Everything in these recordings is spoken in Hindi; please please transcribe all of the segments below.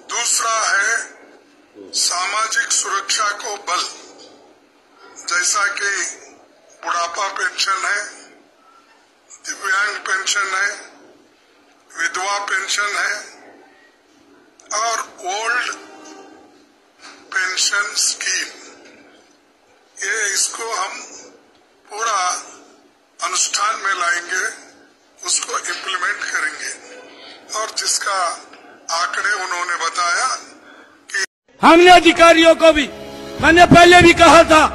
दूसरा है सामाजिक सुरक्षा को बल, जैसा कि बुढ़ापा पेंशन है, दिव्यांग पेंशन है, विधवा पेंशन है और ओल्ड पेंशन स्कीम। ये इसको हम पूरा अनुष्ठान में लाएंगे, उसको इम्प्लीमेंट करेंगे। और जिसका आंकड़े उन्होंने बताया कि हमने अधिकारियों को भी, मैंने पहले भी कहा था,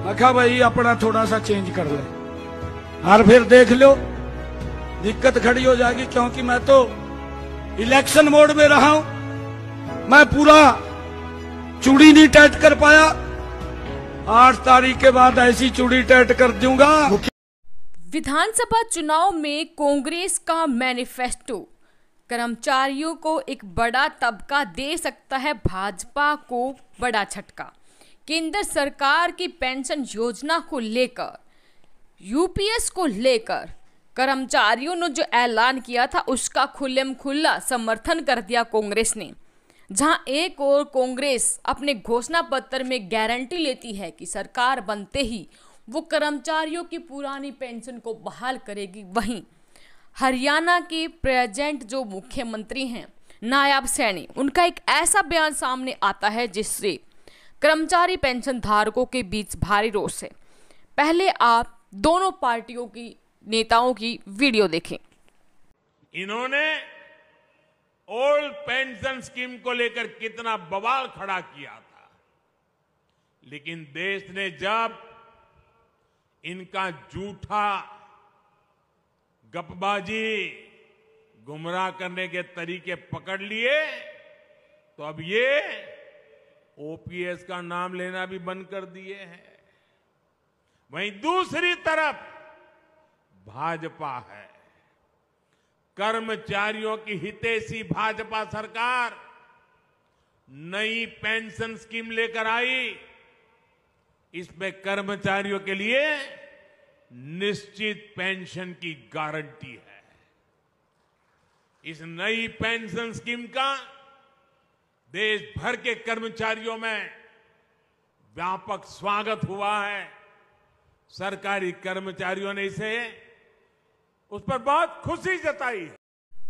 मैं कहा भाई अपना थोड़ा सा चेंज कर ले, और फिर देख लो दिक्कत खड़ी हो जाएगी, क्योंकि मैं तो इलेक्शन मोड में रहा हूं। मैं पूरा चूड़ी नहीं टाइट कर पाया, 8 तारीख के बाद ऐसी चूड़ी टाइट कर दूंगा। विधानसभा चुनाव में कांग्रेस का मैनिफेस्टो कर्मचारियों को एक बड़ा तबका दे सकता है, भाजपा को बड़ा झटका। केंद्र सरकार की पेंशन योजना को लेकर, यूपीएस को लेकर कर्मचारियों ने जो ऐलान किया था उसका खुल्लेम खुल्ला समर्थन कर दिया कांग्रेस ने। जहां एक और कांग्रेस अपने घोषणा पत्र में गारंटी लेती है कि सरकार बनते ही वो कर्मचारियों की पुरानी पेंशन को बहाल करेगी, वहीं हरियाणा के प्रेजेंट जो मुख्यमंत्री हैं नायब सैनी, उनका एक ऐसा बयान सामने आता है जिससे कर्मचारी पेंशन धारकों के बीच भारी रोष है। पहले आप दोनों पार्टियों की नेताओं की वीडियो देखें। इन्होंने ओल्ड पेंशन स्कीम को लेकर कितना बवाल खड़ा किया था, लेकिन देश ने जब इनका झूठा गपबाजी, गुमराह करने के तरीके पकड़ लिए, तो अब ये ओपीएस का नाम लेना भी बंद कर दिए हैं। वहीं दूसरी तरफ भाजपा है, कर्मचारियों की हितैषी भाजपा सरकार नई पेंशन स्कीम लेकर आई। इसमें कर्मचारियों के लिए निश्चित पेंशन की गारंटी है। इस नई पेंशन स्कीम का देश भर के कर्मचारियों में व्यापक स्वागत हुआ है। सरकारी कर्मचारियों ने इसे उस पर बहुत खुशी जताई है।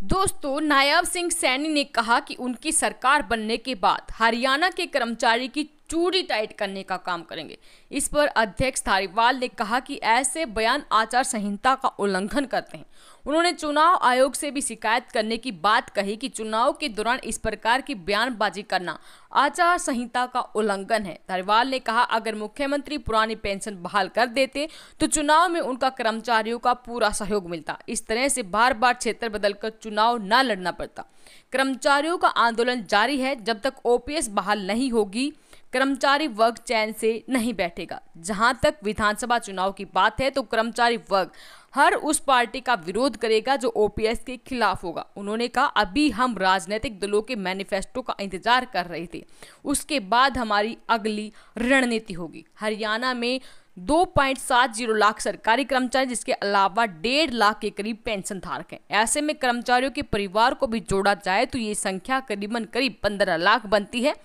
दोस्तों, नायब सिंह सैनी ने कहा कि उनकी सरकार बनने के बाद हरियाणा के कर्मचारी की चूड़ी टाइट करने का काम करेंगे। इस पर अध्यक्ष धारीवाल ने कहा कि ऐसे बयान आचार संहिता का उल्लंघन करते हैं। उन्होंने चुनाव आयोग से भी शिकायत करने की बात कही कि चुनाव के दौरान इस प्रकार की बयानबाजी करना आचार संहिता का उल्लंघन है। धारीवाल ने कहा अगर मुख्यमंत्री पुरानी पेंशन बहाल कर देते तो चुनाव में उनका कर्मचारियों का पूरा सहयोग मिलता। इस तरह से बार बार क्षेत्र बदलकर चुनाव न लड़ना पड़ता। कर्मचारियों का आंदोलन जारी है। जब तक ओपीएस बहाल नहीं होगी कर्मचारी वर्ग चैन से नहीं बैठेगा। जहां तक विधानसभा चुनाव की बात है तो कर्मचारी वर्ग हर उस पार्टी का विरोध करेगा जो ओपीएस के खिलाफ होगा। उन्होंने कहा अभी हम राजनीतिक दलों के मैनिफेस्टो का इंतजार कर रहे थे, उसके बाद हमारी अगली रणनीति होगी। हरियाणा में 2.70 लाख सरकारी कर्मचारी, जिसके अलावा 1.5 लाख के करीब पेंशन धारक हैं। ऐसे में कर्मचारियों के परिवार को भी जोड़ा जाए तो ये संख्या करीब 15 लाख बनती है।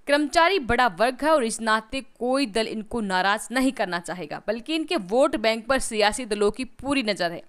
कर्मचारी बड़ा वर्ग है और इस नाते कोई दल इनको नाराज नहीं करना चाहेगा, बल्कि इनके वोट बैंक पर सियासी दलों की पूरी नजर है।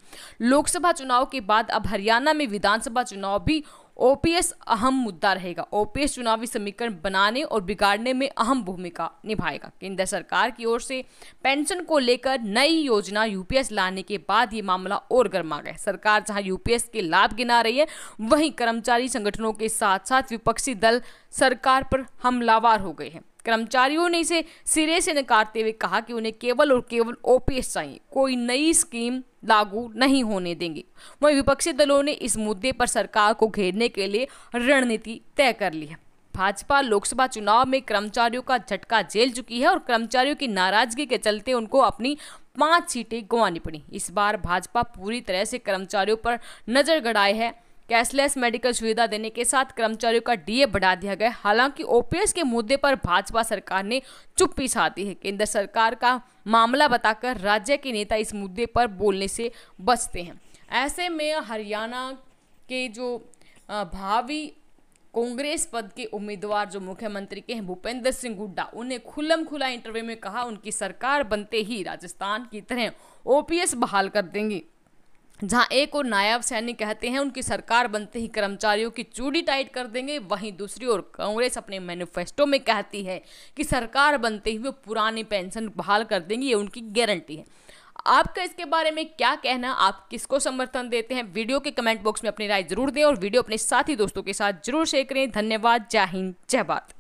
लोकसभा चुनाव के बाद अब हरियाणा में विधानसभा चुनाव भी ओपीएस अहम मुद्दा रहेगा। ओपीएस चुनावी समीकरण बनाने और बिगाड़ने में अहम भूमिका निभाएगा। केंद्र सरकार की ओर से पेंशन को लेकर नई योजना यूपीएस लाने के बाद ये मामला और गर्मा गया। सरकार जहां यूपीएस के लाभ गिना रही है, वहीं कर्मचारी संगठनों के साथ साथ विपक्षी दल सरकार पर हमलावर हो गए हैं। कर्मचारियों ने इसे सिरे से नकारते हुए कहा कि उन्हें केवल और केवल ओपीएस चाहिए, कोई नई स्कीम लागू नहीं होने देंगे। वहीं विपक्षी दलों ने इस मुद्दे पर सरकार को घेरने के लिए रणनीति तय कर ली है। भाजपा लोकसभा चुनाव में कर्मचारियों का झटका झेल चुकी है और कर्मचारियों की नाराजगी के चलते उनको अपनी 5 सीटें गंवानी पड़ी। इस बार भाजपा पूरी तरह से कर्मचारियों पर नजर गड़ाए है। कैशलेस मेडिकल सुविधा देने के साथ कर्मचारियों का डीए बढ़ा दिया गया। हालांकि ओपीएस के मुद्दे पर भाजपा सरकार ने चुप्पी साधी है। केंद्र सरकार का मामला बताकर राज्य के नेता इस मुद्दे पर बोलने से बचते हैं। ऐसे में हरियाणा के जो भावी कांग्रेस पद के उम्मीदवार जो मुख्यमंत्री के हैं भूपेंद्र सिंह हुड्डा, उन्हें खुल्लम खुला इंटरव्यू में कहा उनकी सरकार बनते ही राजस्थान की तरह ओपीएस बहाल कर देंगे। जहां एक और नायब सैनी कहते हैं उनकी सरकार बनते ही कर्मचारियों की चूड़ी टाइट कर देंगे, वहीं दूसरी ओर कांग्रेस अपने मैनिफेस्टो में कहती है कि सरकार बनते ही वो पुरानी पेंशन बहाल कर देंगी, ये उनकी गारंटी है। आपका इसके बारे में क्या कहना, आप किसको समर्थन देते हैं? वीडियो के कमेंट बॉक्स में अपनी राय जरूर दें और वीडियो अपने साथी दोस्तों के साथ जरूर शेयर करें। धन्यवाद। जय हिंद, जय भारत।